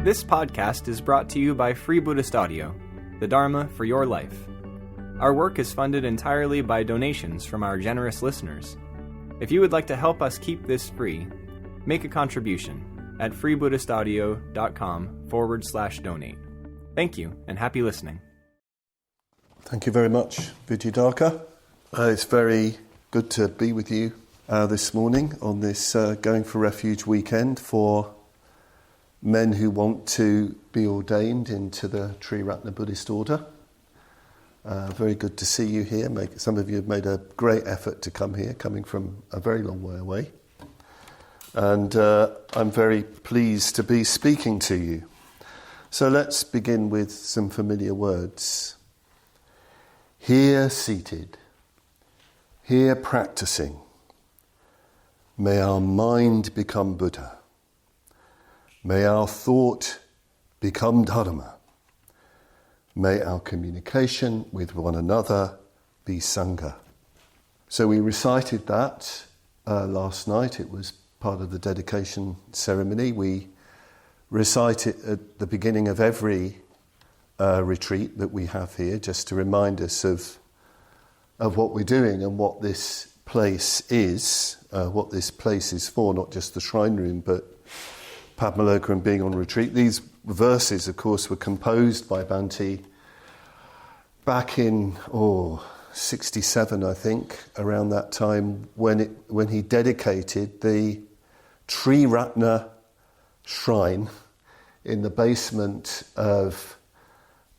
This podcast is brought to you by Free Buddhist Audio, the Dharma for your life. Our work is funded entirely by donations from our generous listeners. If you would like to help us keep this free, make a contribution at freebuddhistaudio.com/donate. Thank you, and happy listening. Thank you very much, Vidyadhaka. It's very good to be with you this morning on this Going for Refuge weekend for men who want to be ordained into the Triratna Buddhist order. Very good to see you here. Some of you have made a great effort to come here, coming from a very long way away. And I'm very pleased to be speaking to you. So let's begin with some familiar words. Here seated, here practising, may our mind become Buddha. May our thought become Dharma. May our communication with one another be Sangha. So we recited that last night. It was part of the dedication ceremony. We recite it at the beginning of every retreat that we have here, just to remind us of what we're doing and what this place is for, not just the shrine room, but Padmaloka and being on retreat. These verses, of course, were composed by Bhante back in 67, I think, around that time, when he dedicated the Triratna shrine in the basement of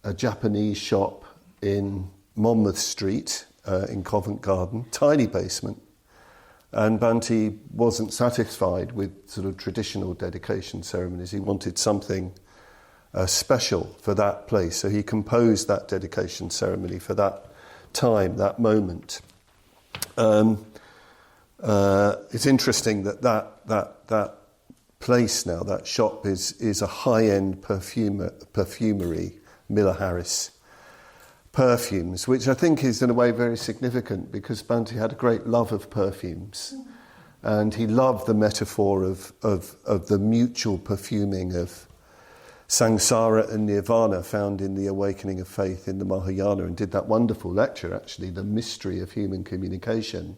a Japanese shop in Monmouth Street in Covent Garden, tiny basement. And Bhante wasn't satisfied with sort of traditional dedication ceremonies. He wanted something special for that place. So he composed that dedication ceremony for that time, that moment. It's interesting that place now, that shop is a high-end perfumery, Miller Harris perfumes, which I think is in a way very significant because Bhante had a great love of perfumes, and he loved the metaphor of the mutual perfuming of samsara and nirvana found in the Awakening of Faith in the Mahayana, and did that wonderful lecture, actually, The Mystery of Human Communication,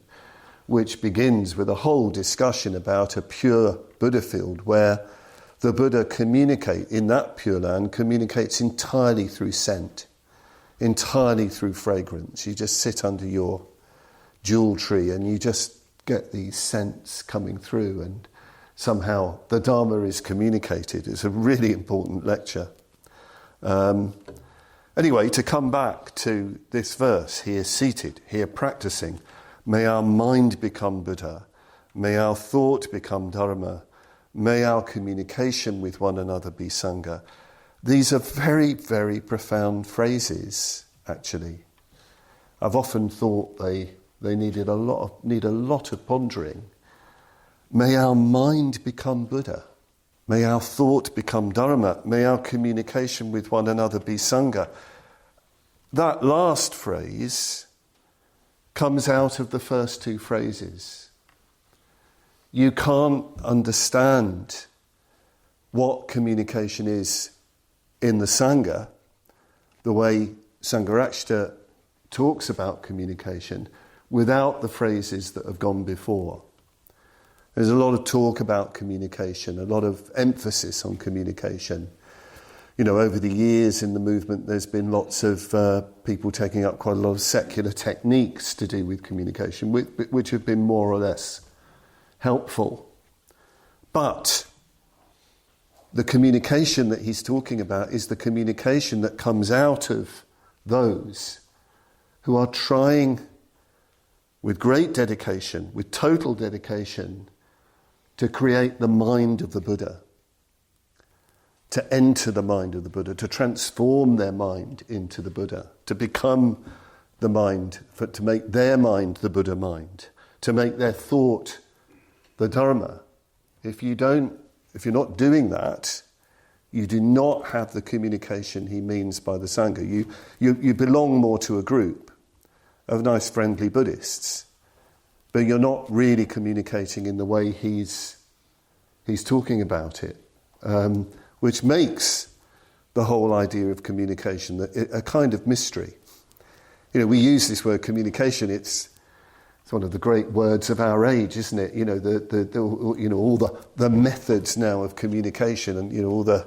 which begins with a whole discussion about a pure Buddha field where the Buddha in that Pure Land communicates entirely through scent, entirely through fragrance. You just sit under your jewel tree and you just get these scents coming through, and somehow the Dharma is communicated. It's a really important lecture. Anyway, to come back to this verse, here seated, here practising, may our mind become Buddha, may our thought become Dharma, may our communication with one another be Sangha. These are very, very profound phrases, actually. I've often thought they need a lot of pondering. May our mind become Buddha. May our thought become Dharma. May our communication with one another be Sangha. That last phrase comes out of the first two phrases. You can't understand what communication is in the Sangha, the way Sangharakshita talks about communication, without the phrases that have gone before. There's a lot of talk about communication, a lot of emphasis on communication. You know, over the years in the movement, there's been lots of people taking up quite a lot of secular techniques to do with communication, which have been more or less helpful. But the communication that he's talking about is the communication that comes out of those who are trying with great dedication, with total dedication, to create the mind of the Buddha, to enter the mind of the Buddha, to transform their mind into the Buddha, to become the mind, to make their mind the Buddha mind, to make their thought the Dharma. If you're not doing that, you do not have the communication he means by the Sangha. You belong more to a group of nice, friendly Buddhists, but you're not really communicating in the way he's talking about it. which makes the whole idea of communication a kind of mystery. You know, we use this word communication. It's one of the great words of our age, isn't it? You know, all the methods now of communication, and all the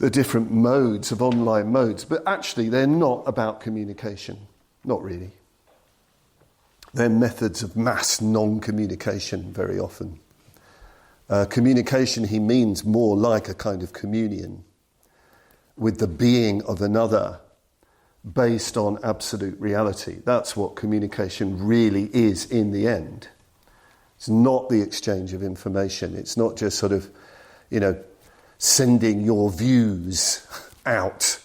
different modes of online modes. But actually, they're not about communication. Not really. They're methods of mass non-communication very often. Communication, he means more like a kind of communion with the being of another based on absolute reality. That's what communication really is in the end. It's not the exchange of information. It's not just sort of, sending your views out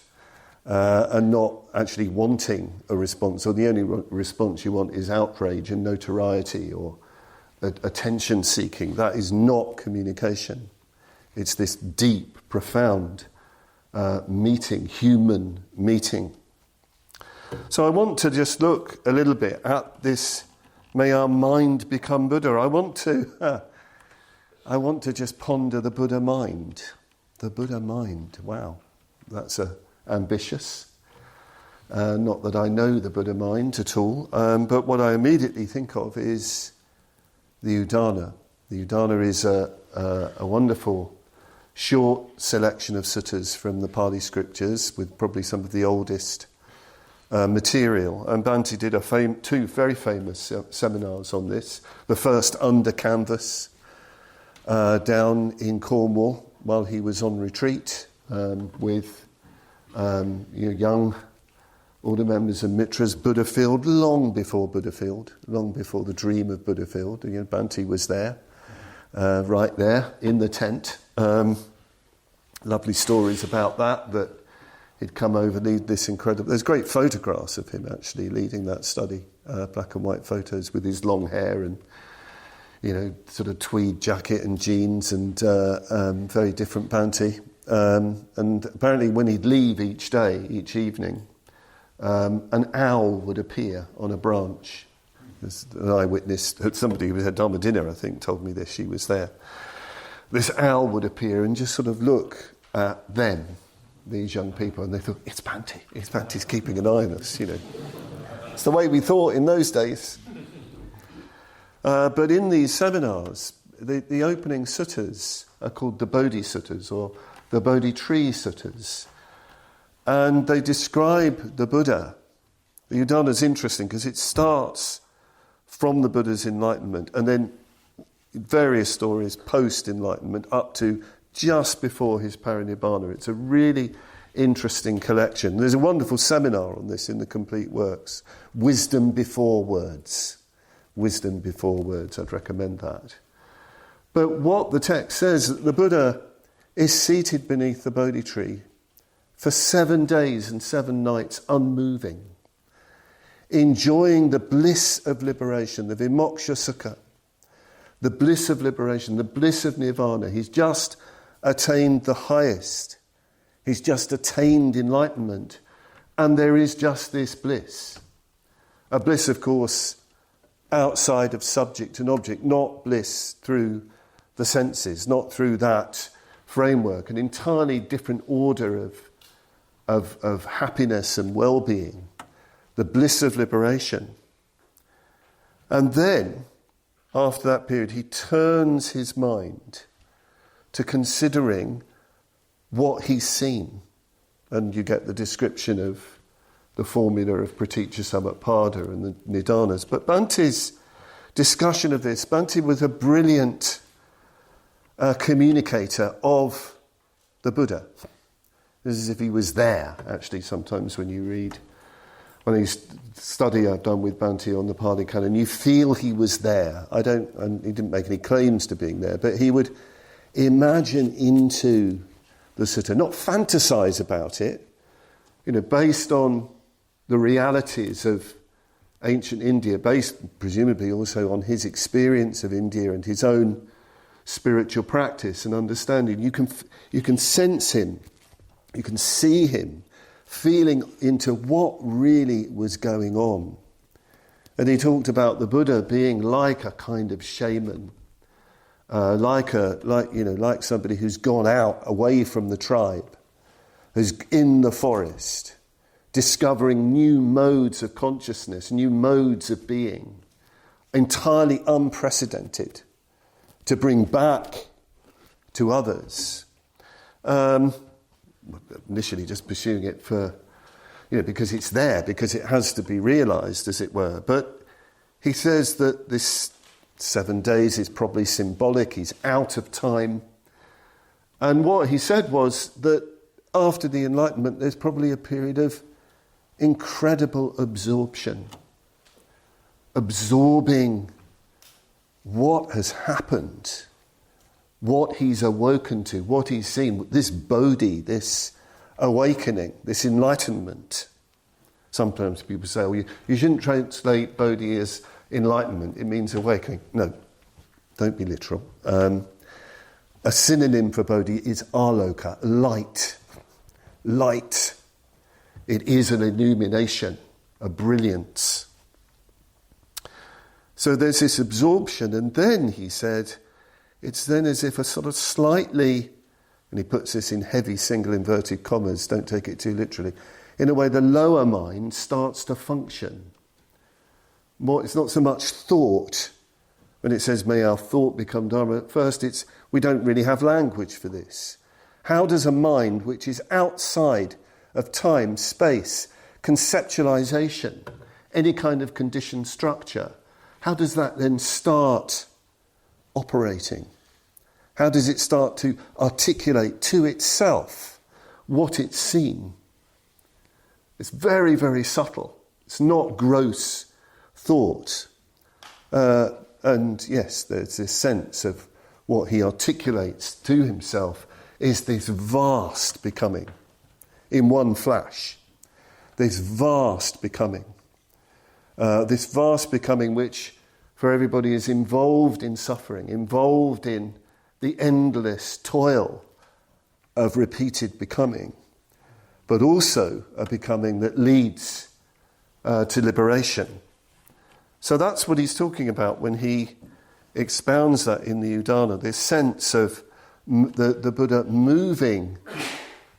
and not actually wanting a response, or the only response you want is outrage and notoriety or attention seeking. That is not communication. It's this deep, profound meeting, human meeting. So I want to just look a little bit at this, may our mind become Buddha. I want to just ponder the Buddha mind. The Buddha mind, wow, that's ambitious. Not that I know the Buddha mind at all, but what I immediately think of is the Udana. The Udana is a wonderful short selection of suttas from the Pali scriptures with probably some of the oldest material. And Bhante did two very famous seminars on this. The first under canvas down in Cornwall while he was on retreat with young order members and mitras, Buddhafield, long before Buddhafield, long before the dream of Buddhafield. Bhante was there, right there in the tent. Lovely stories about that he'd come over, lead this incredible... There's great photographs of him actually leading that study, black and white photos with his long hair and, sort of tweed jacket and jeans and very different Bhante. And apparently when he'd leave each day, each evening, an owl would appear on a branch. There's an eyewitness, somebody who had Dharma dinner, I think, told me this, she was there. This owl would appear and just sort of look at them, these young people, and they thought, it's Bhante's keeping an eye on us, It's the way we thought in those days. But in these seminars, the opening suttas are called the Bodhi suttas or the Bodhi tree suttas. And they describe the Buddha. The Udana is interesting because it starts from the Buddha's enlightenment and then various stories post-enlightenment up to just before his parinibbana. It's a really interesting collection. There's a wonderful seminar on this in the Complete Works. Wisdom Before Words. Wisdom Before Words, I'd recommend that. But what the text says, that the Buddha is seated beneath the Bodhi tree for 7 days and 7 nights unmoving, enjoying the bliss of liberation, the vimoksha sukha, the bliss of liberation, the bliss of nirvana. He's just attained the highest. He's just attained enlightenment. And there is just this bliss. A bliss, of course, outside of subject and object, not bliss through the senses, not through that framework, an entirely different order of happiness and well-being, the bliss of liberation. And then, after that period, he turns his mind to considering what he's seen. And you get the description of the formula of Praticca Samutpada and the Nidanas. But Bhante's discussion of this, Bhante was a brilliant communicator of the Buddha. It's as if he was there, actually, sometimes when you read, when you study I've done with Bhante on the Pali Canon, you feel he was there. He didn't make any claims to being there, but he would imagine into the sutta, not fantasize about it, based on the realities of ancient India, based presumably also on his experience of India and his own spiritual practice and understanding. You can sense him, you can see him, feeling into what really was going on. And he talked about the Buddha being like a kind of shaman, like somebody who's gone out away from the tribe, who's in the forest, discovering new modes of consciousness, new modes of being, entirely unprecedented, to bring back to others. Initially just pursuing it for, because it's there, because it has to be realised, as it were. But he says that this 7 days is probably symbolic, he's out of time. And what he said was that after the Enlightenment, there's probably a period of incredible absorption, absorbing what has happened, what he's awoken to, what he's seen, this bodhi, this awakening, this enlightenment. Sometimes people say, you shouldn't translate bodhi as enlightenment, it means awakening. No, don't be literal. A synonym for bodhi is aloka, light. Light. It is an illumination, a brilliance. So there's this absorption, and then he said, it's then as if a sort of slightly, and he puts this in heavy single inverted commas, don't take it too literally, in a way the lower mind starts to function. More, it's not so much thought. When it says, may our thought become Dharma, at first we don't really have language for this. How does a mind which is outside of time, space, conceptualization, any kind of conditioned structure, how does that then start operating? How does it start to articulate to itself what it's seen? It's very, very subtle. It's not gross thought. And yes, there's this sense of what he articulates to himself is this vast becoming in one flash. This vast becoming. Which for everybody is involved in suffering, involved in the endless toil of repeated becoming, but also a becoming that leads to liberation. So that's what he's talking about when he expounds that in the Udana, this sense of the Buddha moving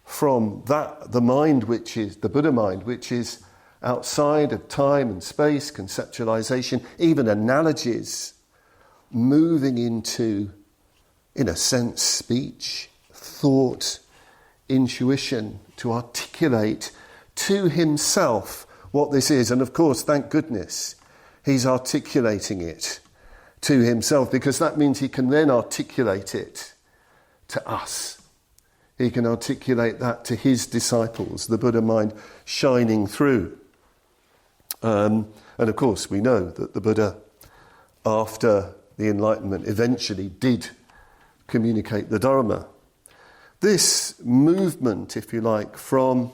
from that, the mind which is, the Buddha mind, which is outside of time and space, conceptualization, even analogies, moving into, in a sense, speech, thought, intuition, to articulate to himself what this is. And of course, thank goodness, he's articulating it to himself, because that means he can then articulate it to us. He can articulate that to his disciples, the Buddha mind shining through. And of course, we know that the Buddha, after the Enlightenment, eventually did communicate the Dharma. This movement, if you like, from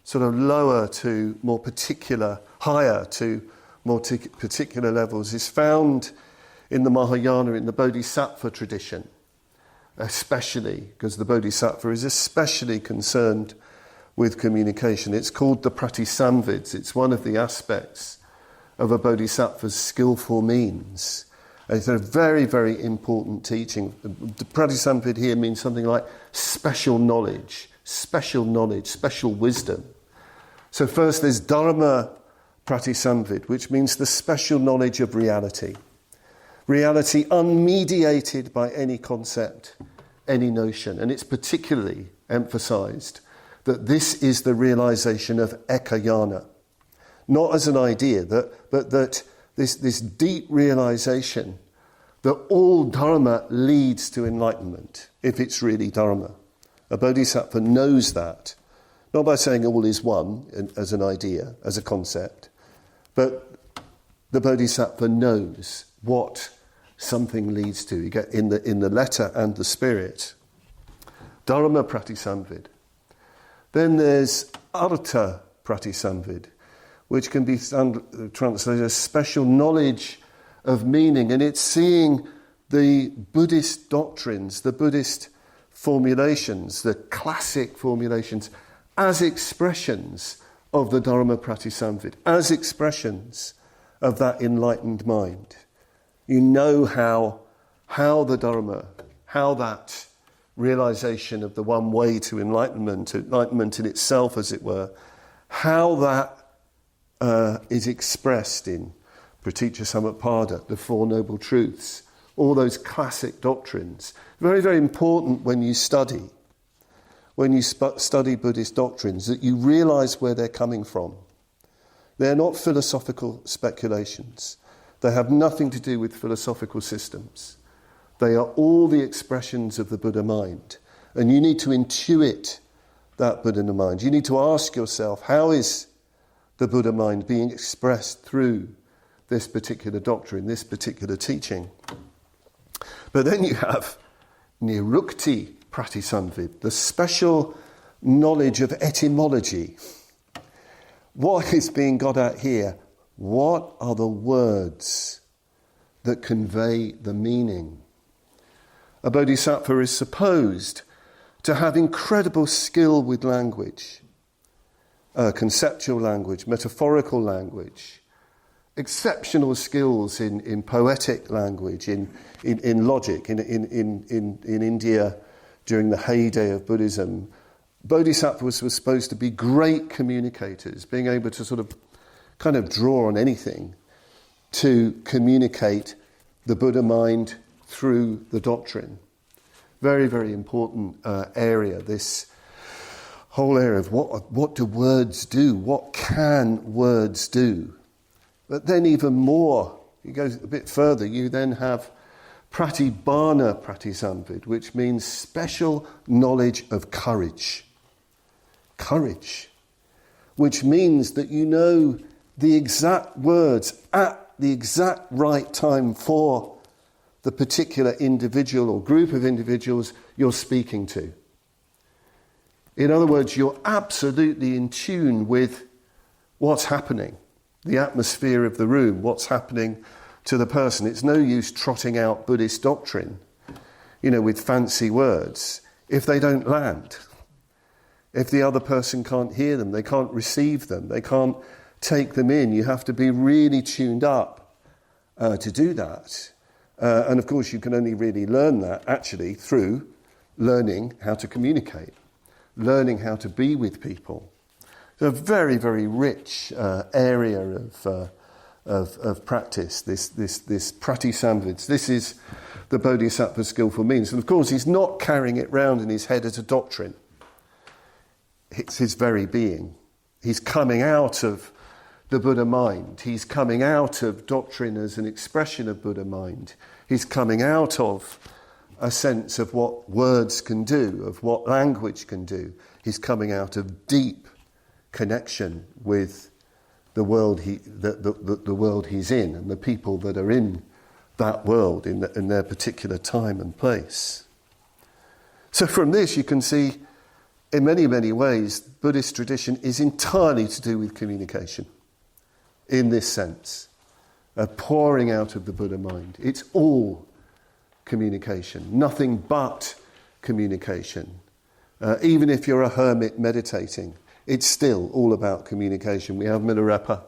sort of lower to more particular, higher to more particular levels, is found in the Mahayana, in the Bodhisattva tradition, especially because the Bodhisattva is especially concerned with communication. It's called the practising. It's one of the aspects of a Bodhisattva's skillful means. And it's a very, very important teaching. The practising here means something like special knowledge, special wisdom. So first there's Dharma practising, which means the special knowledge of reality. Reality unmediated by any concept, any notion. And it's particularly emphasized that this is the realization of ekayana. Not as an idea, but that this deep realization that all Dharma leads to enlightenment, if it's really Dharma. A Bodhisattva knows that, not by saying all is one as an idea, as a concept, but the Bodhisattva knows what something leads to. You get in the letter and the spirit. Dharma practising. Then there's Artha practising, which can be translated as special knowledge of meaning, and it's seeing the Buddhist doctrines, the Buddhist formulations, the classic formulations, as expressions of the Dharma practising, as expressions of that enlightened mind. You know how how the Dharma, how that realization of the one way to enlightenment in itself, as it were, how that is expressed in Pratitya Samutpada, the Four Noble Truths, all those classic doctrines. Very, very important when you study Buddhist doctrines, that you realize where they're coming from. They're not philosophical speculations. They have nothing to do with philosophical systems. They are all the expressions of the Buddha mind. And you need to intuit that Buddha mind. You need to ask yourself, how is the Buddha mind being expressed through this particular doctrine, this particular teaching? But then you have nirukti pratisamvid, the special knowledge of etymology. What is being got at here? What are the words that convey the meaning? A bodhisattva is supposed to have incredible skill with language, conceptual language, metaphorical language, exceptional skills in poetic language, in logic. In India, during the heyday of Buddhism, bodhisattvas were supposed to be great communicators, being able to sort of kind of draw on anything to communicate the Buddha mind through the doctrine. Very, very important area, this whole area of what do words do? What can words do? But then even more, it goes a bit further, you then have pratibhana pratisamvid, which means special knowledge of courage. Courage, which means that you know the exact words at the exact right time for the particular individual or group of individuals you're speaking to. In other words, you're absolutely in tune with what's happening, the atmosphere of the room, what's happening to the person. It's no use trotting out Buddhist doctrine, with fancy words, if they don't land. If the other person can't hear them, they can't receive them, they can't take them in. You have to be really tuned up to do that. And of course, you can only really learn that actually through learning how to communicate, learning how to be with people. It's a very, very rich area of practice, this pratisamvids. This is the Bodhisattva's skillful means. And of course, he's not carrying it round in his head as a doctrine. It's his very being. He's coming out of the Buddha mind. He's coming out of doctrine as an expression of Buddha mind. He's coming out of a sense of what words can do, of what language can do. He's coming out of deep connection with the world the world he's in and the people that are in that world in their particular time and place. So from this you can see, in many, many ways, Buddhist tradition is entirely to do with communication, in this sense, a pouring out of the Buddha mind. It's all communication, nothing but communication. Even if you're a hermit meditating, it's still all about communication. We have Milarepa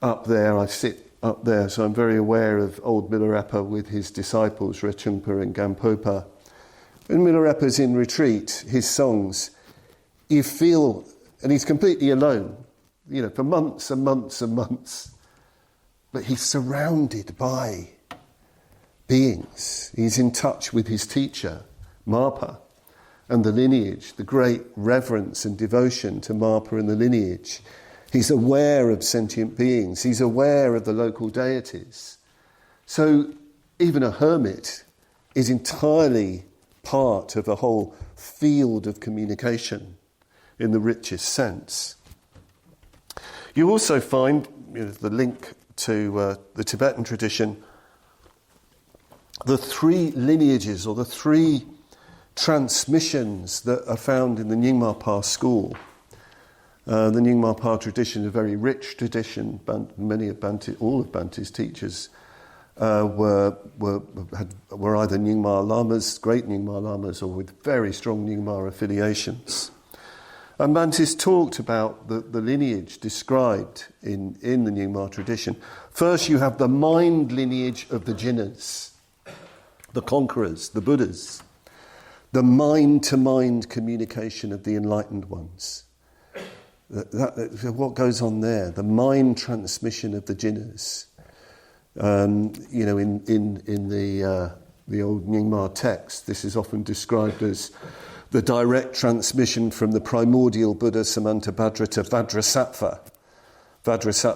up there. I sit up there, so I'm very aware of old Milarepa with his disciples, Rechungpa and Gampopa. When Milarepa's in retreat, his songs, you feel, and he's completely alone, for months and months and months, but he's surrounded by beings. He's in touch with his teacher, Marpa, and the lineage, the great reverence and devotion to Marpa and the lineage. He's aware of sentient beings. He's aware of the local deities. So even a hermit is entirely part of a whole field of communication in the richest sense. You also find the link to the Tibetan tradition, the three lineages or the three transmissions that are found in the Nyingma school. The Nyingma tradition is a very rich tradition. All of Bhante's teachers were either Nyingma lamas, great Nyingma lamas, or with very strong Nyingma affiliations. And Bhante's talked about the lineage described in the Nyingma tradition. First, you have the mind lineage of the jhinas. the conquerors, the Buddhas, the mind-to-mind communication of the enlightened ones. What goes on there? The mind transmission of the jhinas. In the old Nyingma text, this is often described as the direct transmission from the primordial Buddha Samantabhadra to Vajrasattva.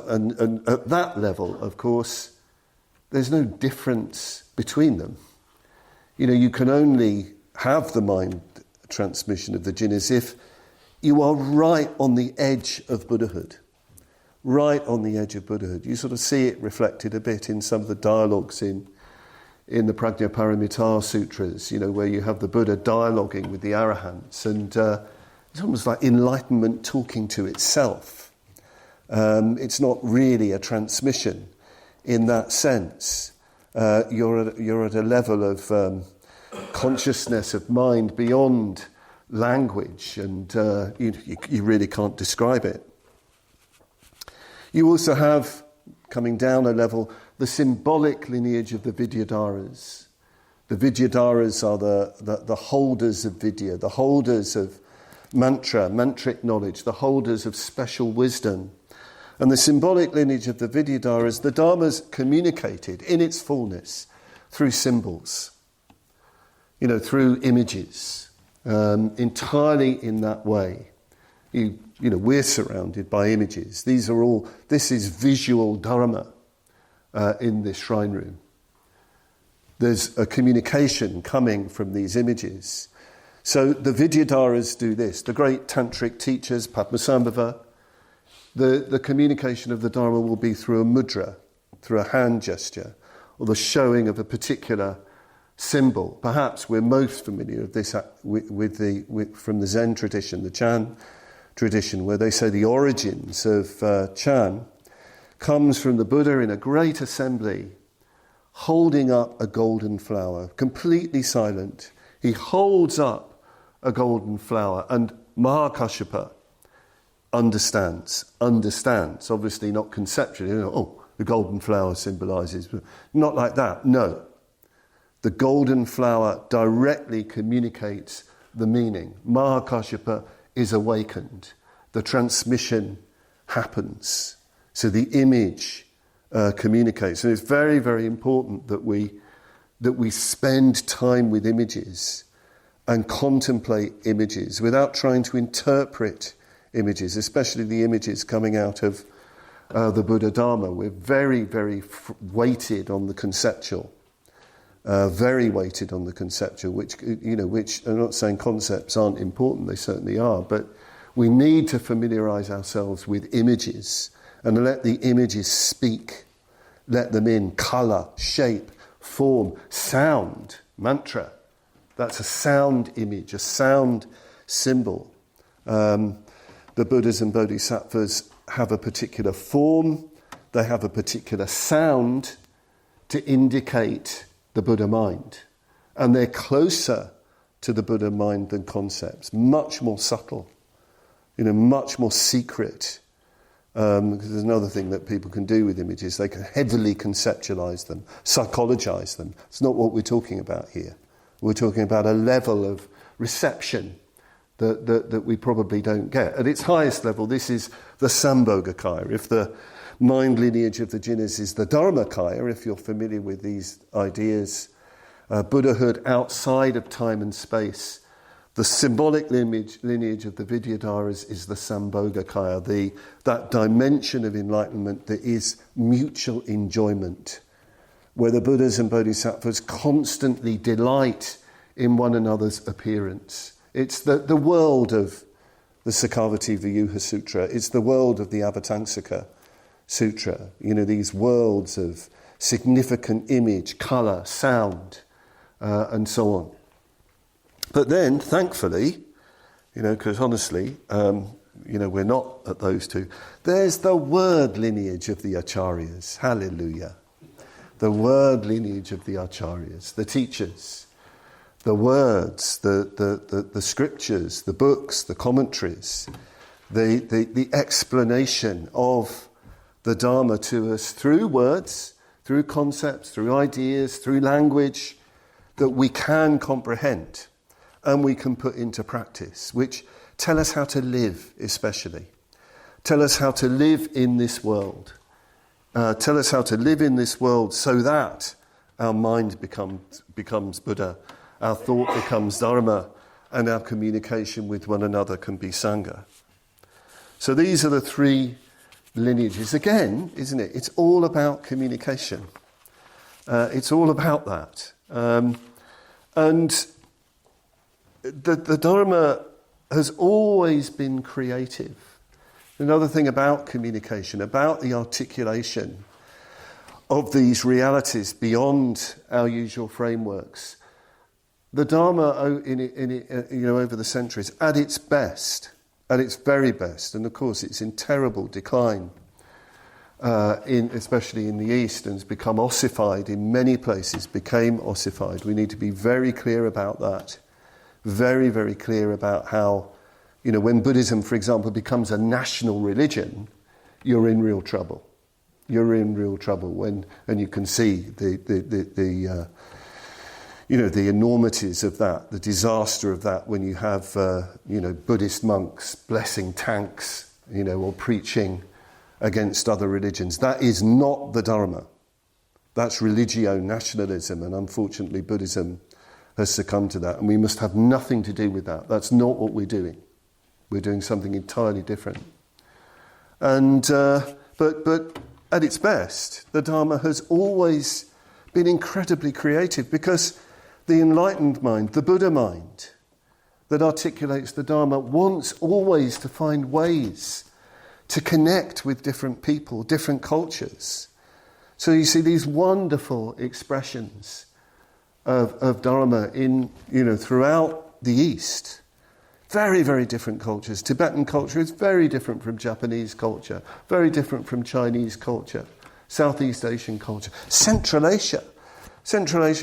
And at that level, of course, there's no difference between them. You can only have the mind transmission of the jhinas if you are right on the edge of Buddhahood. Right on the edge of Buddhahood. You sort of see it reflected a bit in some of the dialogues in the Prajnaparamita Sutras, where you have the Buddha dialoguing with the Arahants, and it's almost like enlightenment talking to itself. It's not really a transmission in that sense. You're at a level of consciousness of mind beyond language, and you really can't describe it. You also have, coming down a level, the symbolic lineage of the Vidyadharas. The Vidyadharas are the holders of Vidya, the holders of mantric knowledge, the holders of special wisdom. And the symbolic lineage of the Vidyadharas, the Dharma's communicated in its fullness through symbols, through images, entirely in that way. We're surrounded by images. This is visual Dharma in this shrine room. There's a communication coming from these images. So the Vidyadharas do this. The great tantric teachers, Padmasambhava, the communication of the Dharma will be through a mudra, through a hand gesture, or the showing of a particular symbol. Perhaps we're most familiar with this from the Zen tradition, the Chan tradition, where they say the origins of Chan comes from the Buddha in a great assembly, holding up a golden flower, completely silent. He holds up a golden flower, and Mahakashyapa understands, obviously not conceptually, the golden flower symbolises, not like that, no. The golden flower directly communicates the meaning. Mahakashyapa is awakened. The transmission happens. So the image communicates. And it's very, very important that we spend time with images and contemplate images without trying to interpret images, especially the images coming out of the Buddha Dharma. We're very, very weighted on the conceptual. Very weighted on the conceptual, which I'm not saying concepts aren't important, they certainly are, but we need to familiarise ourselves with images and let the images speak. Let them in colour, shape, form, sound, mantra. That's a sound image, a sound symbol. The Buddhas and Bodhisattvas have a particular form, they have a particular sound to indicate the Buddha mind. And they're closer to the Buddha mind than concepts, much more subtle, much more secret. Because there's another thing that people can do with images, they can heavily conceptualize them, psychologize them. It's not what we're talking about here. We're talking about a level of reception that we probably don't get. At its highest level, this is the Sambhogakaya. If the mind lineage of the jhinas is the Dharmakaya, if you're familiar with these ideas, Buddhahood outside of time and space, the symbolic lineage of the Vidyadharas is the Sambhogakaya, that dimension of enlightenment that is mutual enjoyment, where the Buddhas and Bodhisattvas constantly delight in one another's appearance. It's the world of the Sakavati Vyuha Sutra. It's the world of the Avatamsaka Sutra. these worlds of significant image, colour, sound, and so on. But then, thankfully, because honestly, we're not at those two, there's the word lineage of the Acharyas. Hallelujah. The word lineage of the Acharyas, the teachers, the words, the scriptures, the books, the commentaries, the explanation of the Dharma to us through words, through concepts, through ideas, through language, that we can comprehend and we can put into practice, which tell us how to live, especially. Tell us how to live in this world. Tell us how to live in this world so that our mind becomes Buddha, our thought becomes Dharma, and our communication with one another can be Sangha. So these are the three lineages. Again, isn't it? It's all about communication. It's all about that. And the Dharma has always been creative. Another thing about communication, about the articulation of these realities beyond our usual frameworks. The Dharma, over the centuries, at its best, at its very best, and of course it's in terrible decline, especially in the East, and has become ossified in many places, became ossified. We need to be very clear about that. Very, very clear about how, when Buddhism, for example, becomes a national religion, you're in real trouble. You're in real trouble and you can see the enormities of that, the disaster of that when you have, Buddhist monks blessing tanks, or preaching against other religions. That is not the Dharma. That's religio nationalism, and unfortunately Buddhism has succumbed to that, and we must have nothing to do with that. That's not what we're doing. We're doing something entirely different. And but at its best, the Dharma has always been incredibly creative, because the enlightened mind, the Buddha mind, that articulates the Dharma wants always to find ways to connect with different people, different cultures. So you see these wonderful expressions of Dharma throughout the East. Very, very different cultures. Tibetan culture is very different from Japanese culture, very different from Chinese culture, Southeast Asian culture. Central Asia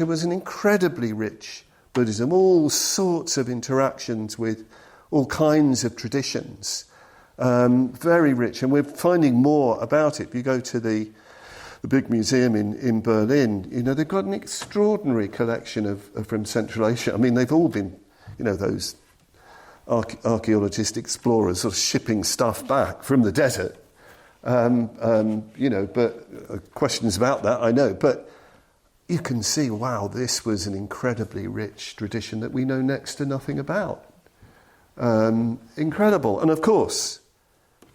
was an incredibly rich Buddhism, all sorts of interactions with all kinds of traditions. Very rich, and we're finding more about it. If you go to the big museum in Berlin, they've got an extraordinary collection from Central Asia. I mean, they've all been, those archaeologist explorers sort of shipping stuff back from the desert. But questions about that, I know. But you can see, wow, this was an incredibly rich tradition that we know next to nothing about. Incredible. And of course,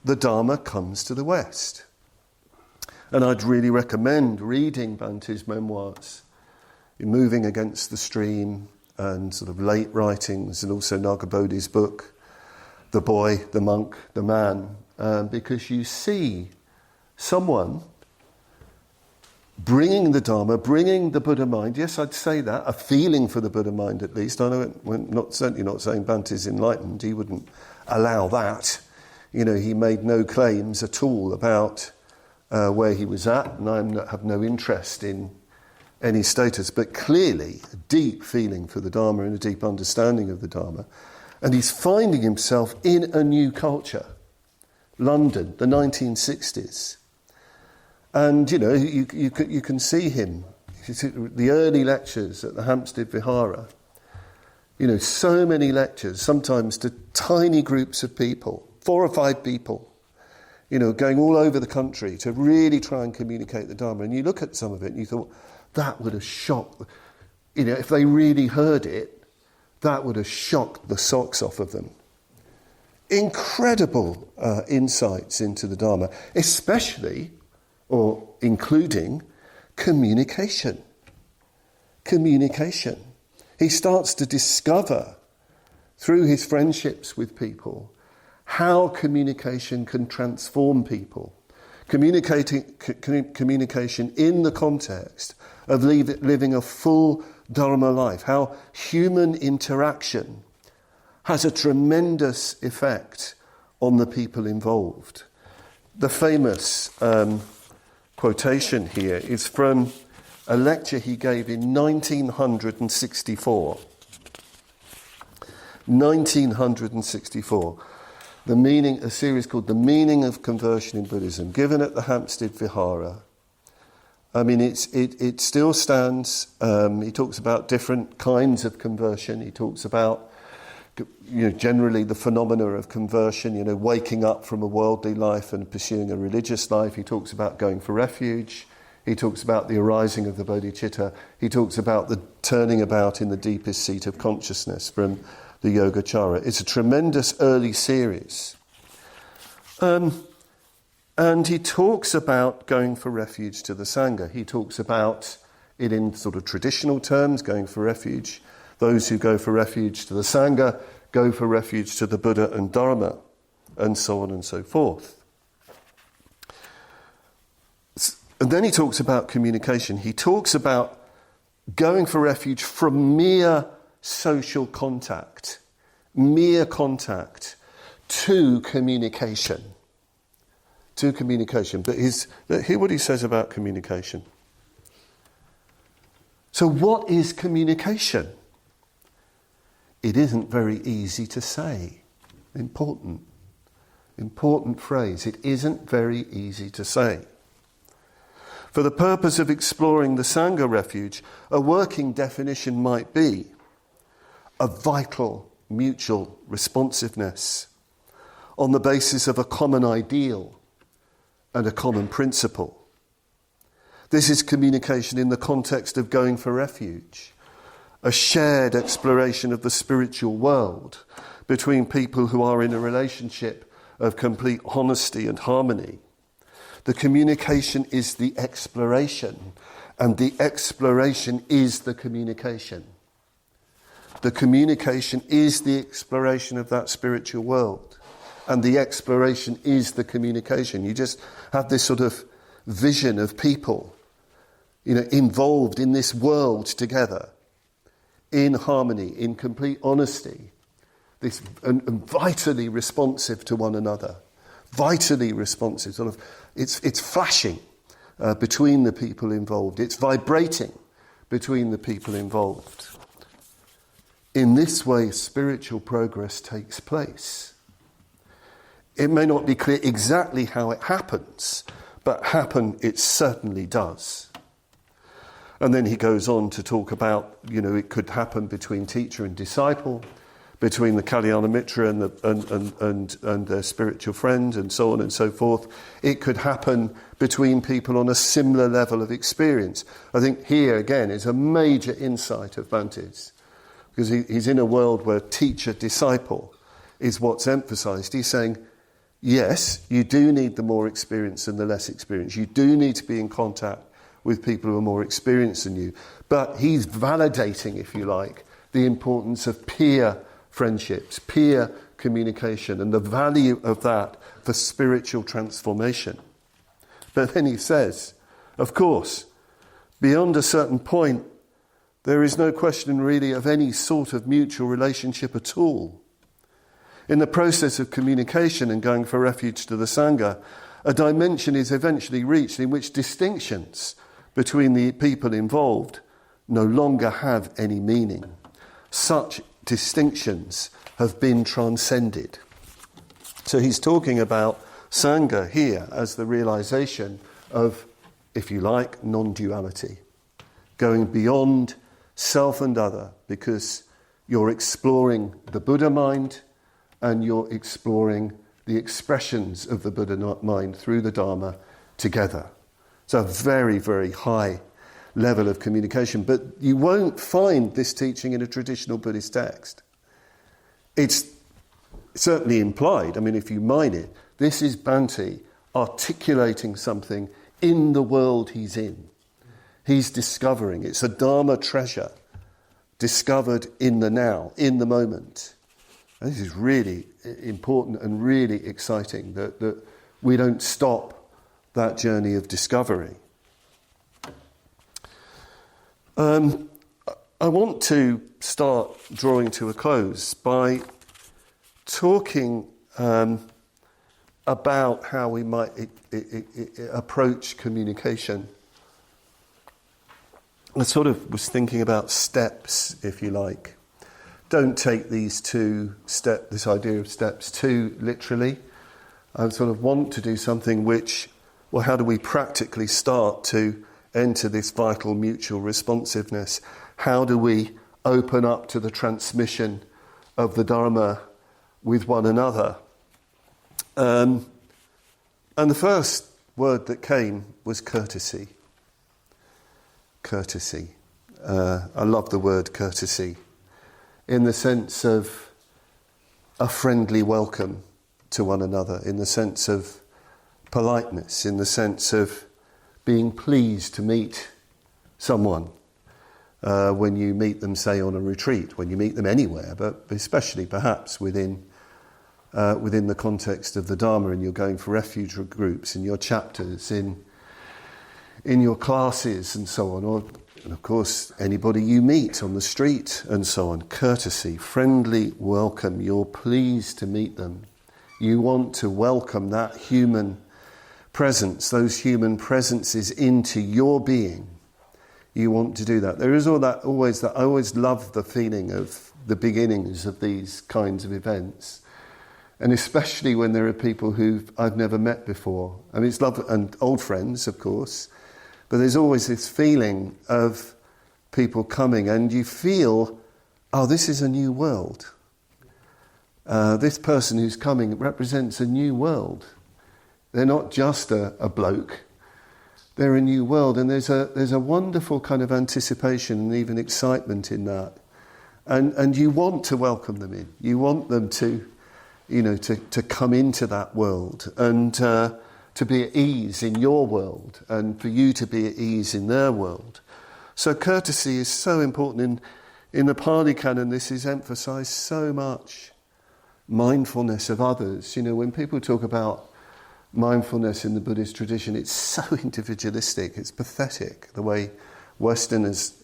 the Dharma comes to the West. And I'd really recommend reading Bhante's memoirs, Moving Against the Stream, and sort of late writings, and also Nagabodhi's book, The Boy, the Monk, the Man, because you see someone bringing the Dharma, bringing the Buddha mind. Yes, I'd say that, a feeling for the Buddha mind at least. I know we're certainly not saying Bhante's enlightened. He wouldn't allow that. He made no claims at all about where he was at, and I have no interest in any status, but clearly a deep feeling for the Dharma and a deep understanding of the Dharma. And he's finding himself in a new culture, London, the 1960s. And, you can see him, the early lectures at the Hampstead Vihara, so many lectures, sometimes to tiny groups of people, 4 or 5 people, going all over the country to really try and communicate the Dharma. And you look at some of it and you thought, that would have shocked, if they really heard it, that would have shocked the socks off of them. Incredible insights into the Dharma, especially, or including, communication. Communication. He starts to discover, through his friendships with people, how communication can transform people. Communication in the context of living a full Dharma life. How human interaction has a tremendous effect on the people involved. The famous quotation here is from a lecture he gave in 1964. 1964. A series called The Meaning of Conversion in Buddhism, given at the Hampstead Vihara. I mean, it still stands. He talks about different kinds of conversion. He talks about, generally the phenomena of conversion, waking up from a worldly life and pursuing a religious life. He talks about going for refuge. He talks about the arising of the bodhicitta. He talks about the turning about in the deepest seat of consciousness from the Yogacara. It's a tremendous early series. And he talks about going for refuge to the Sangha. He talks about it in sort of traditional terms, going for refuge. Those who go for refuge to the Sangha go for refuge to the Buddha and Dharma, and so on and so forth. And then he talks about communication. He talks about going for refuge from mere social contact, mere contact, to communication. To communication. But hear what he says about communication. So what is communication? It isn't very easy to say. Important phrase. It isn't very easy to say. For the purpose of exploring the Sangha refuge, a working definition might be a vital mutual responsiveness on the basis of a common ideal and a common principle. This is communication in the context of going for refuge, a shared exploration of the spiritual world between people who are in a relationship of complete honesty and harmony. The communication is the exploration, and the exploration is the communication. The communication is the exploration of that spiritual world, and the exploration is the communication. You just have this sort of vision of people, involved in this world together, in harmony, in complete honesty, and vitally responsive to one another, vitally responsive. Sort of, it's flashing between the people involved. It's vibrating between the people involved. In this way, spiritual progress takes place. It may not be clear exactly how it happens, but happen it certainly does. And then he goes on to talk about, it could happen between teacher and disciple, between the Kalyana Mitra and their spiritual friend, and so on and so forth. It could happen between people on a similar level of experience. I think here, again, is a major insight of Bhante's, because he's in a world where teacher-disciple is what's emphasised. He's saying, yes, you do need the more experienced and the less experienced. You do need to be in contact with people who are more experienced than you. But he's validating, if you like, the importance of peer friendships, peer communication, and the value of that for spiritual transformation. But then he says, of course, beyond a certain point, there is no question really of any sort of mutual relationship at all. In the process of communication and going for refuge to the Sangha, a dimension is eventually reached in which distinctions between the people involved no longer have any meaning. Such distinctions have been transcended. So he's talking about Sangha here as the realization of, if you like, non-duality, going beyond self and other, because you're exploring the Buddha mind and you're exploring the expressions of the Buddha mind through the Dharma together. It's a very, very high level of communication, but you won't find this teaching in a traditional Buddhist text. It's certainly implied. I mean, if you mine it, this is Bhante articulating something in the world he's in. He's discovering. It's a Dharma treasure discovered in the now, in the moment. And this is really important and really exciting, that we don't stop that journey of discovery. I want to start drawing to a close by talking about how we might approach communication. I sort of was thinking about steps, if you like. Don't take this idea of steps too literally. I sort of want to do something which, well, how do we practically start to enter this vital mutual responsiveness? How do we open up to the transmission of the Dharma with one another? And the first word that came was courtesy. Courtesy. I love the word courtesy in the sense of a friendly welcome to one another, in the sense of politeness, in the sense of being pleased to meet someone when you meet them, say, on a retreat, when you meet them anywhere, but especially perhaps within the context of the Dharma, and you're going for refuge groups, in your chapters, in your classes and so on, and of course anybody you meet on the street and so on. Courtesy, friendly welcome, you're pleased to meet them. You want to welcome that human presence, those human presences into your being. You want to do that. There is I always love the feeling of the beginnings of these kinds of events. And especially when there are people who I've never met before. I mean, it's lovely, and old friends, of course. But there's always this feeling of people coming, and you feel, oh, this is a new world. This person who's coming represents a new world. They're not just a bloke. They're a new world, and there's a wonderful kind of anticipation and even excitement in that. And you want to welcome them in. You want them to come into that world and to be at ease in your world, and for you to be at ease in their world. So courtesy is so important. In the Pali Canon, this is emphasised so much. Mindfulness of others. When people talk about mindfulness in the Buddhist tradition, it's so individualistic, it's pathetic, the way Westerners'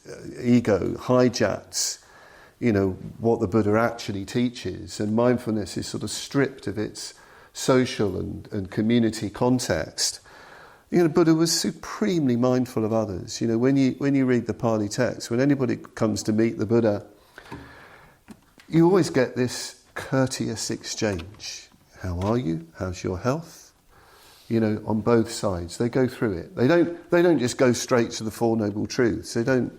ego hijacks what the Buddha actually teaches, and mindfulness is sort of stripped of its social and community context. Buddha was supremely mindful of others. When you read the Pali text, when anybody comes to meet the Buddha, you always get this courteous exchange. How are you? How's your health? On both sides. They go through it. They don't just go straight to the Four Noble Truths. They don't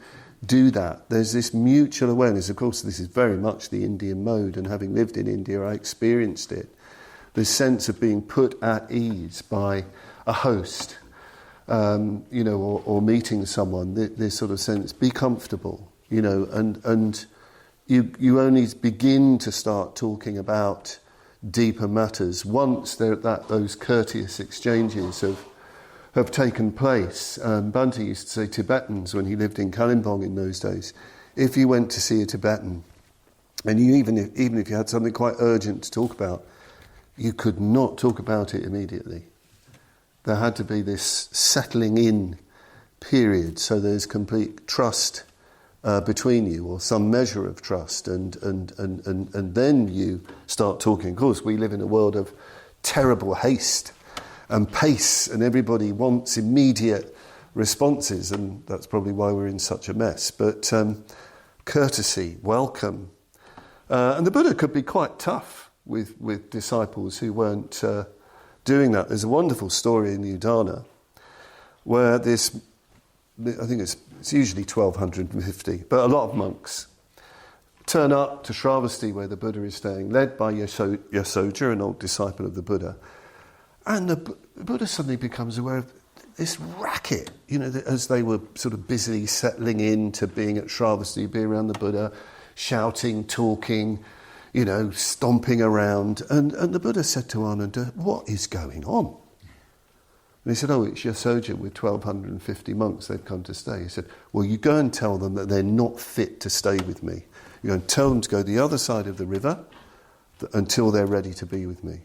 do that. There's this mutual awareness. Of course, this is very much the Indian mode, and having lived in India, I experienced it. This sense of being put at ease by a host, or meeting someone. This sort of sense, be comfortable, and you only begin to start talking about deeper matters once those courteous exchanges have taken place. Bhante used to say Tibetans, when he lived in Kalimpong in those days, if you went to see a Tibetan, and even if you had something quite urgent to talk about, you could not talk about it immediately. There had to be this settling in period, so there's complete trust between you, or some measure of trust, and then you start talking. Of course, we live in a world of terrible haste and pace, and everybody wants immediate responses, and that's probably why we're in such a mess. But courtesy, welcome. And the Buddha could be quite tough with disciples who weren't doing that. There's a wonderful story in Udana where this, I think it's usually 1250, but a lot of monks turn up to Shravasti, where the Buddha is staying, led by Yasoja, an old disciple of the Buddha. And the Buddha suddenly becomes aware of this racket, as they were sort of busily settling into being at Shravasti, being around the Buddha, shouting, talking, stomping around. And the Buddha said to Ananda, what is going on? And he said, oh, it's Yasoja with 1,250 monks, they've come to stay. He said, well, you go and tell them that they're not fit to stay with me. You go and tell them to go the other side of the river until they're ready to be with me.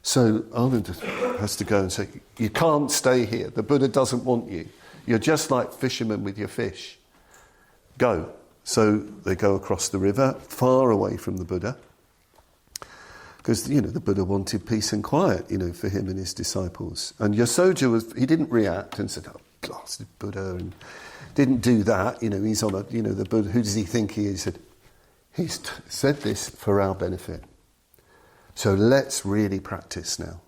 So Ananda has to go and say, you can't stay here. The Buddha doesn't want you. You're just like fishermen with your fish. Go. So they go across the river, far away from the Buddha, because, the Buddha wanted peace and quiet, for him and his disciples. And Yasoja he didn't react and said, oh, blasted Buddha, and didn't do that. He's on the Buddha, who does he think he is? He said, he's said this for our benefit. So let's really practice now.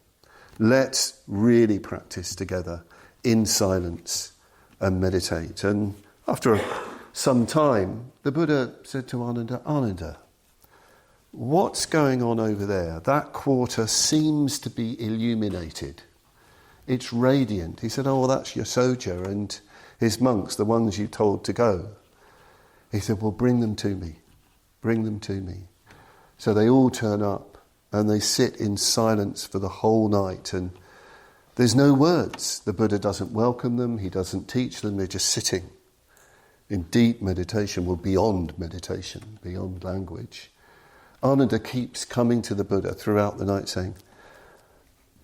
Let's really practice together in silence and meditate. And after some time, the Buddha said to Ananda, Ananda, what's going on over there? That quarter seems to be illuminated. It's radiant. He said, oh, well, that's Yasoja and his monks, the ones you told to go. He said, well, bring them to me. Bring them to me. So they all turn up and they sit in silence for the whole night, and there's no words. The Buddha doesn't welcome them, he doesn't teach them, they're just sitting in deep meditation, well, beyond meditation, beyond language. Ananda keeps coming to the Buddha throughout the night saying,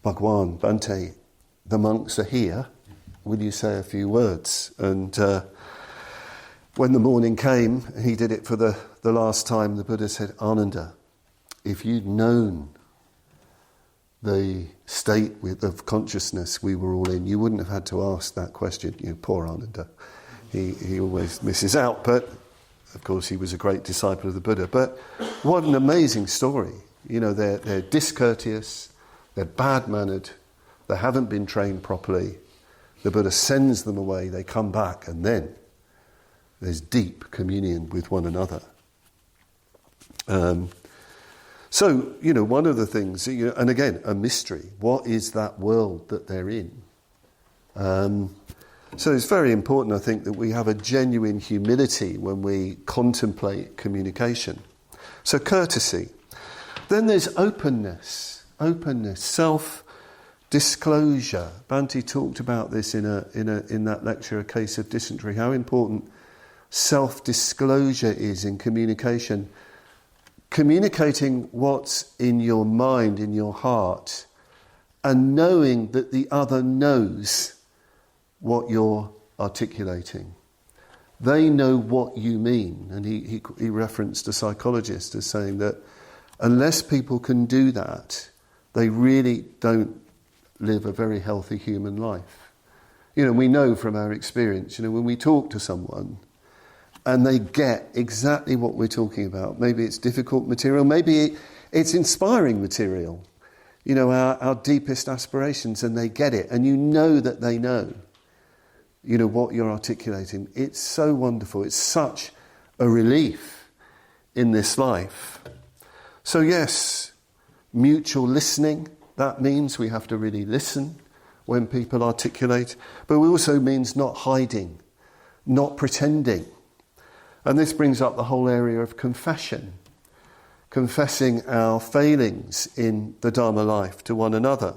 Bhagwan, Bhante, the monks are here, will you say a few words? And when the morning came, he did it for the last time, the Buddha said, Ananda, if you'd known the state of consciousness we were all in, you wouldn't have had to ask that question. You know, poor Ananda. He always misses out, but of course he was a great disciple of the Buddha. But what an amazing story. You know, they're discourteous, they're bad-mannered, they haven't been trained properly. The Buddha sends them away, they come back, and then there's deep communion with one another. So, you know, one of the things, you know, and again, a mystery. What is that world that they're in? So it's very important, I think, that we have a genuine humility when we contemplate communication. So courtesy. Then there's openness, self-disclosure. Bhante talked about this in that lecture, A Case of Dysentery, how important self-disclosure is in communication. Communicating what's in your mind, in your heart, and knowing that the other knows what you're articulating. They know what you mean. And he referenced a psychologist as saying that unless people can do that, they really don't live a very healthy human life. You know, we know from our experience, you know, when we talk to someone and they get exactly what we're talking about, maybe it's difficult material, maybe it's inspiring material, you know, our deepest aspirations, and they get it, and you know that they know, you know, what you're articulating. It's so wonderful. It's such a relief in this life. So yes, mutual listening, that means we have to really listen when people articulate, but it also means not hiding, not pretending. And this brings up the whole area of confession, confessing our failings in the Dharma life to one another.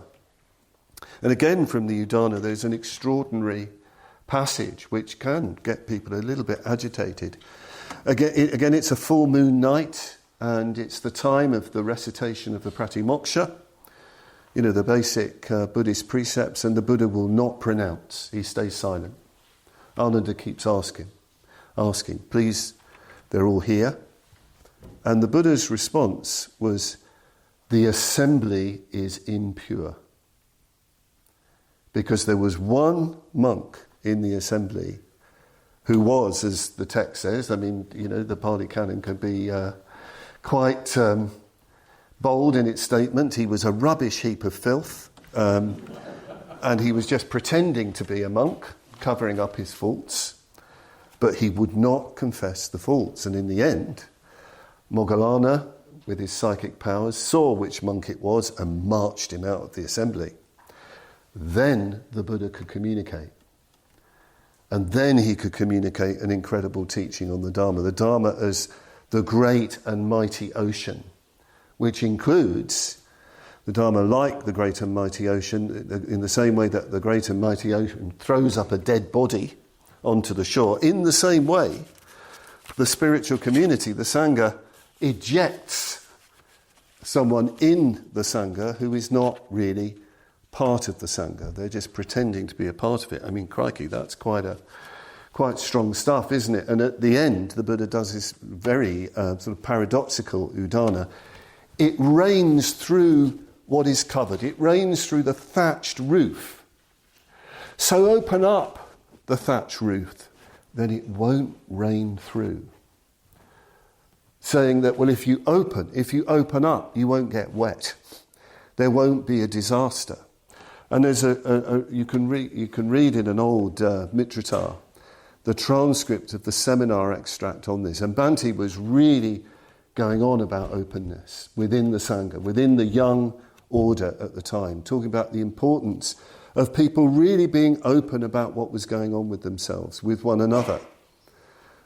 And again, from the Udana, there's an extraordinary passage which can get people a little bit agitated. Again, it's a full moon night, and it's the time of the recitation of the Pratimoksha, you know, the basic Buddhist precepts, and the Buddha will not pronounce. He stays silent. Ananda keeps asking, please, they're all here. And the Buddha's response was, the assembly is impure. Because there was one monk in the assembly who was, as the text says, I mean, you know, the Pali Canon can be quite bold in its statement. He was a rubbish heap of filth, and he was just pretending to be a monk, covering up his faults, but he would not confess the faults. And in the end, Moggallana, with his psychic powers, saw which monk it was and marched him out of the assembly. Then the Buddha could communicate. And then he could communicate an incredible teaching on the Dharma. The Dharma as the great and mighty ocean, which includes the Dharma like the great and mighty ocean, in the same way that the great and mighty ocean throws up a dead body onto the shore. In the same way, the spiritual community, the Sangha, ejects someone in the Sangha who is not really part of the Sangha. They're just pretending to be a part of it. I mean, crikey, that's quite strong stuff, isn't it? And at the end, the Buddha does this very sort of paradoxical udana. It rains through what is covered. It rains through the thatched roof. So open up the thatched roof, then it won't rain through. Saying that, well, if you open up, you won't get wet. There won't be a disaster. And there's you can read in an old Mitrata the transcript of the seminar extract on this. And Bhante was really going on about openness within the Sangha, within the young order at the time, talking about the importance of people really being open about what was going on with themselves, with one another.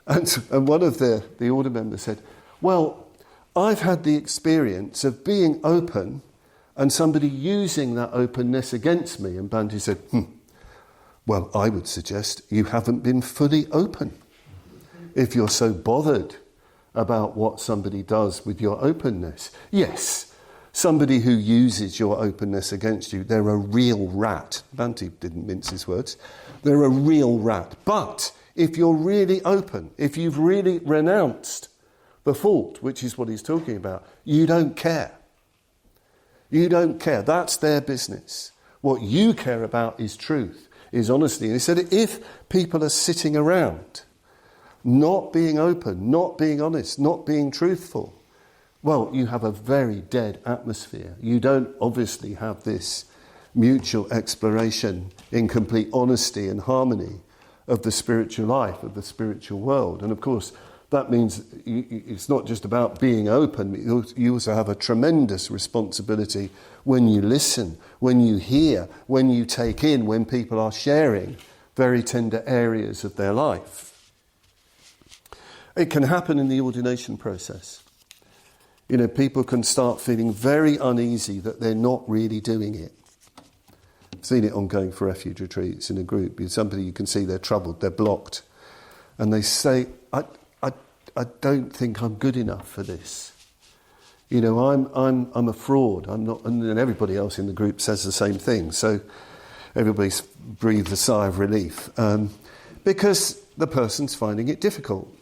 And one of the order members said, well, I've had the experience of being open and somebody using that openness against me. And Bhante said, well, I would suggest you haven't been fully open if you're so bothered about what somebody does with your openness. Yes, somebody who uses your openness against you, they're a real rat. Bhante didn't mince his words. They're a real rat. But if you're really open, if you've really renounced the fault, which is what he's talking about, you don't care. You don't care. That's their business. What you care about is truth, is honesty. And he said, if people are sitting around not being open, not being honest, not being truthful, well, you have a very dead atmosphere. You don't obviously have this mutual exploration in complete honesty and harmony of the spiritual life, of the spiritual world. And of course, that means it's not just about being open. You also have a tremendous responsibility when you listen, when you hear, when you take in, when people are sharing very tender areas of their life. It can happen in the ordination process. You know, people can start feeling very uneasy that they're not really doing it. I've seen it on going for refuge retreats in a group. Somebody, you can see they're troubled, they're blocked. And they say, I don't think I'm good enough for this. You know, I'm a fraud. I'm not, and then everybody else in the group says the same thing. So everybody breathes a sigh of relief because the person's finding it difficult.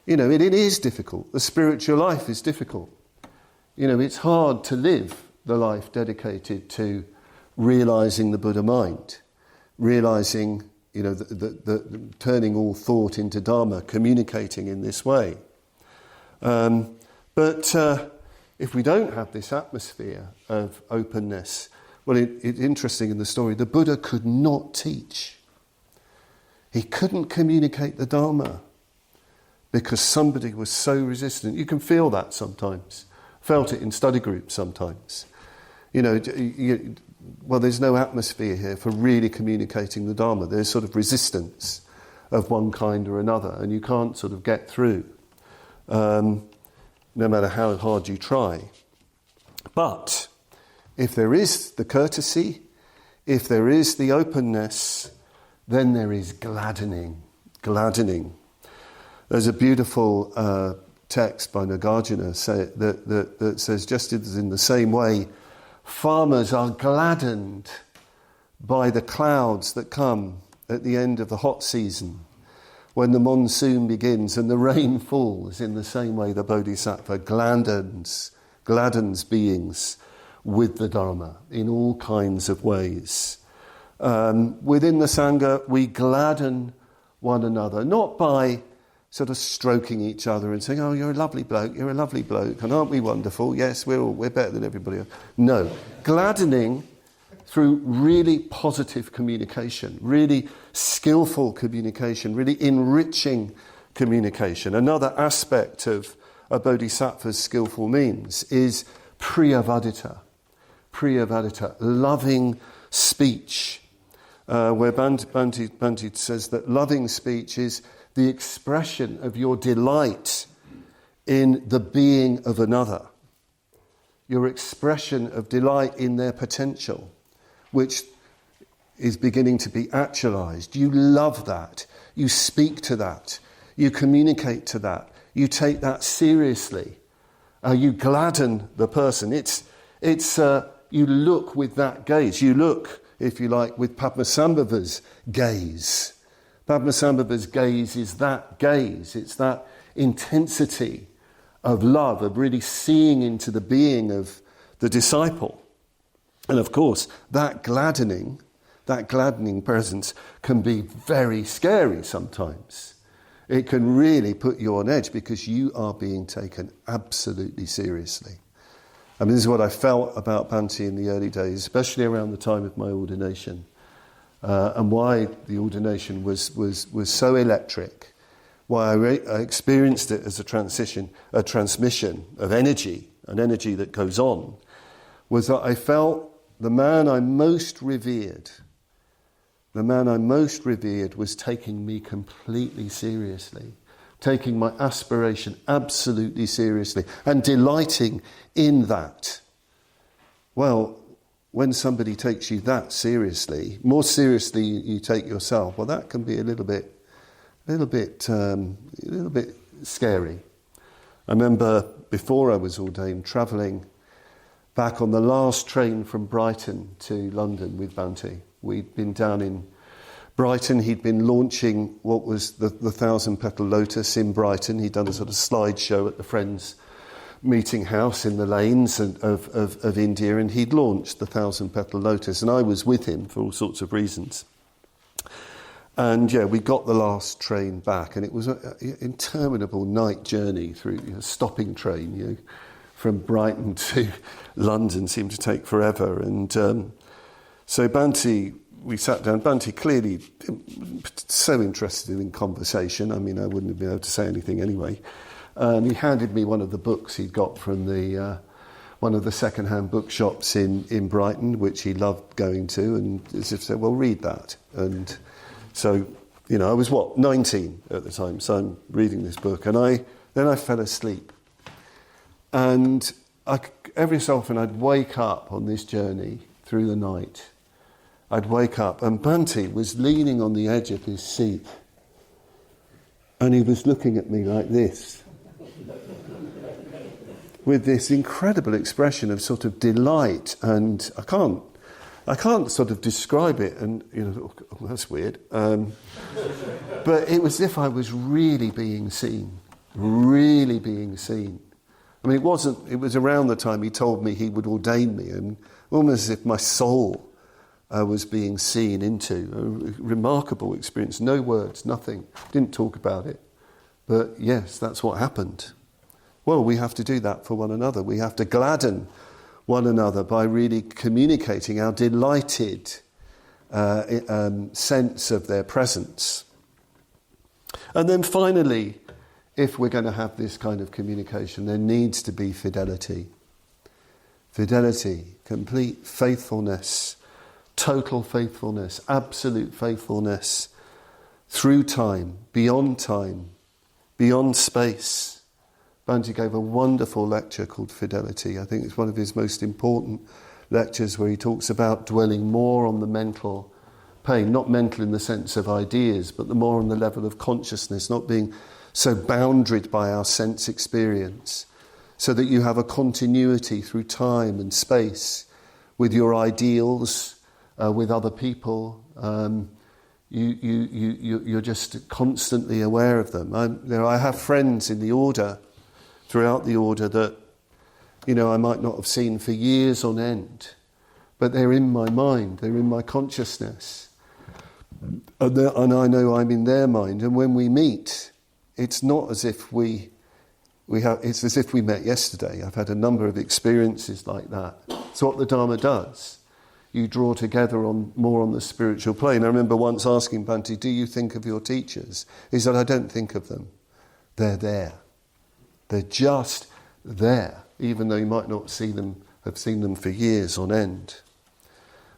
You know, it is difficult. The spiritual life is difficult. You know, it's hard to live the life dedicated to realising the Buddha mind, realising, you know, the turning all thought into Dharma, communicating in this way. But if we don't have this atmosphere of openness, well, it's interesting in the story, the Buddha could not teach. He couldn't communicate the Dharma because somebody was so resistant. You can feel that sometimes. Felt it in study groups sometimes. You know, well, there's no atmosphere here for really communicating the Dharma. There's sort of resistance of one kind or another, and you can't sort of get through, no matter how hard you try. But if there is the courtesy, if there is the openness, then there is gladdening. There's a beautiful text by Nagarjuna that says, just as in the same way, farmers are gladdened by the clouds that come at the end of the hot season, when the monsoon begins and the rain falls. In the same way, the Bodhisattva gladdens beings with the Dharma in all kinds of ways. Within the Sangha, we gladden one another, not by sort of stroking each other and saying, oh, you're a lovely bloke, and aren't we wonderful? Yes, we're better than everybody else. No, gladdening through really positive communication, really skillful communication, really enriching communication. Another aspect of a bodhisattva's skillful means is priyavadita, loving speech, where Bhante says that loving speech is the expression of your delight in the being of another, your expression of delight in their potential, which is beginning to be actualized. You love that. You speak to that. You communicate to that. You take that seriously. You gladden the person. It's you look with that gaze. You look, if you like, with Padmasambhava's gaze. Padmasambhava's gaze is that gaze. It's that intensity of love, of really seeing into the being of the disciple. And of course, that gladdening presence can be very scary sometimes. It can really put you on edge because you are being taken absolutely seriously. I mean, this is what I felt about Bhante in the early days, especially around the time of my ordination, and why the ordination was so electric, why I experienced it as a transmission of energy, an energy that goes on, was that I felt the man I most revered was taking me completely seriously, taking my aspiration absolutely seriously, and delighting in that. Well, when somebody takes you that seriously, more seriously you take yourself, well, that can be a little bit scary. I remember before I was ordained, travelling back on the last train from Brighton to London with Bhante. We'd been down in Brighton. He'd been launching what was the 1,000-petal lotus in Brighton. He'd done a sort of slideshow at the Friends meeting house in the lanes of India, and he'd launched the 1,000-petal lotus, and I was with him for all sorts of reasons. And yeah, we got the last train back, and it was an interminable night journey through a stopping train, from Brighton to London seemed to take forever. And so Bhante, we sat down. Bhante clearly so interested in conversation. I mean, I wouldn't have been able to say anything anyway. He handed me one of the books he'd got from one of the second-hand bookshops in Brighton, which he loved going to, and as if said, well, read that. And so, I was 19 at the time, so I'm reading this book, and then I fell asleep. And every so often I'd wake up on this journey through the night. I'd wake up, and Bhante was leaning on the edge of his seat, and he was looking at me like this, with this incredible expression of sort of delight, and I can't sort of describe it, and that's weird. But it was as if I was really being seen. I mean, it was around the time he told me he would ordain me, and almost as if my soul was being seen into. A remarkable experience. No words, nothing. Didn't talk about it. But yes, that's what happened. Well, we have to do that for one another. We have to gladden one another by really communicating our delighted sense of their presence. And then finally, if we're going to have this kind of communication, there needs to be fidelity. Fidelity, complete faithfulness, total faithfulness, absolute faithfulness, through time, beyond space. Bhante gave a wonderful lecture called Fidelity. I think it's one of his most important lectures, where he talks about dwelling more on the mental pain, not mental in the sense of ideas, but the more on the level of consciousness, not being so boundaried by our sense experience, so that you have a continuity through time and space with your ideals, with other people. You're just constantly aware of them. I have friends in the order, throughout the order, that I might not have seen for years on end, but they're in my mind, they're in my consciousness, and I know I'm in their mind. And when we meet, it's not as if it's as if we met yesterday. I've had a number of experiences like that. It's what the Dharma does. You draw together more on the spiritual plane. I remember once asking Bhante, do you think of your teachers? He said, I don't think of them. They're there. They're just there, even though you might not have seen them for years on end.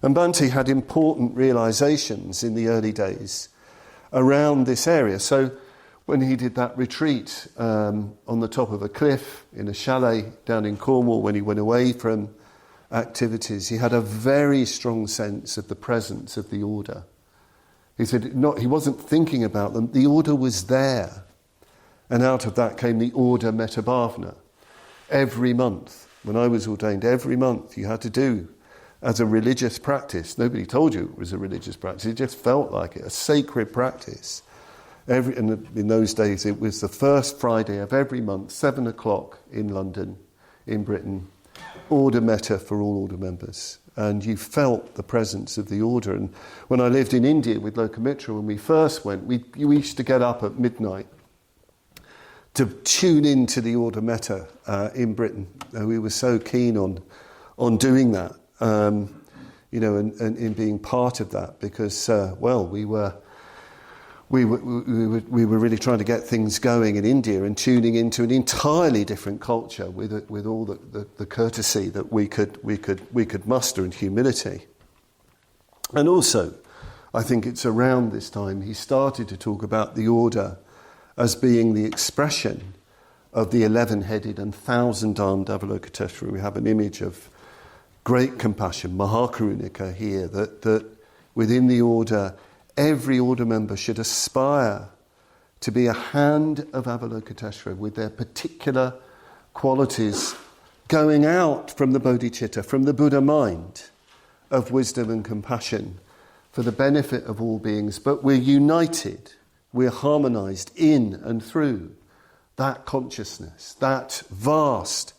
And Bhante had important realizations in the early days around this area. So when he did that retreat on the top of a cliff in a chalet down in Cornwall, when he went away from activities, he had a very strong sense of the presence of the order. He said he wasn't thinking about them, the order was there. And out of that came the order metabhavna. Every month, when I was ordained, every month you had to do as a religious practice. Nobody told you it was a religious practice, it just felt like it, a sacred practice. And in those days it was the first Friday of every month, 7 o'clock in London, in Britain, order metta for all order members. And you felt the presence of the order. And when I lived in India with Lokamitra, when we first went, we used to get up at midnight to tune into the Order Metta in Britain. We were so keen on doing that, and in being part of that, because we were really trying to get things going in India and tuning into an entirely different culture with all the courtesy that we could muster and humility. And also, I think it's around this time he started to talk about the order as being the expression of the 11-headed and 1,000-armed Avalokiteshvara. We have an image of great compassion, Mahakarunika here, that within the order, every order member should aspire to be a hand of Avalokiteshvara with their particular qualities going out from the bodhicitta, from the Buddha mind of wisdom and compassion for the benefit of all beings. But we're united, we're harmonized in and through that consciousness, that vast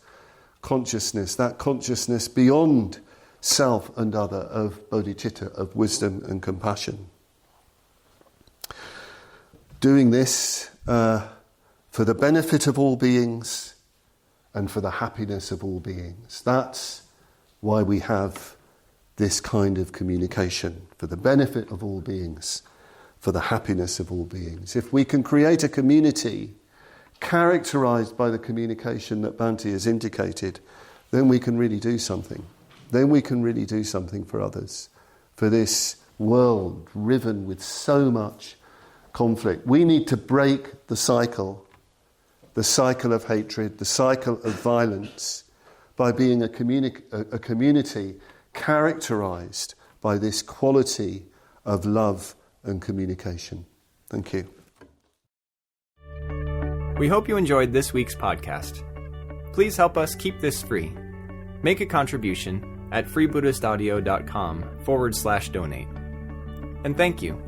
consciousness, that consciousness beyond self and other of bodhicitta, of wisdom and compassion. Doing this for the benefit of all beings and for the happiness of all beings. That's why we have this kind of communication, for the benefit of all beings, for the happiness of all beings. If we can create a community characterized by the communication that Bhante has indicated, then we can really do something. Then we can really do something for others, for this world riven with so much conflict. We need to break the cycle of hatred, the cycle of violence, by being a community characterized by this quality of love and communication. Thank you. We hope you enjoyed this week's podcast. Please help us keep this free. Make a contribution at freebuddhistaudio.com/donate. And thank you.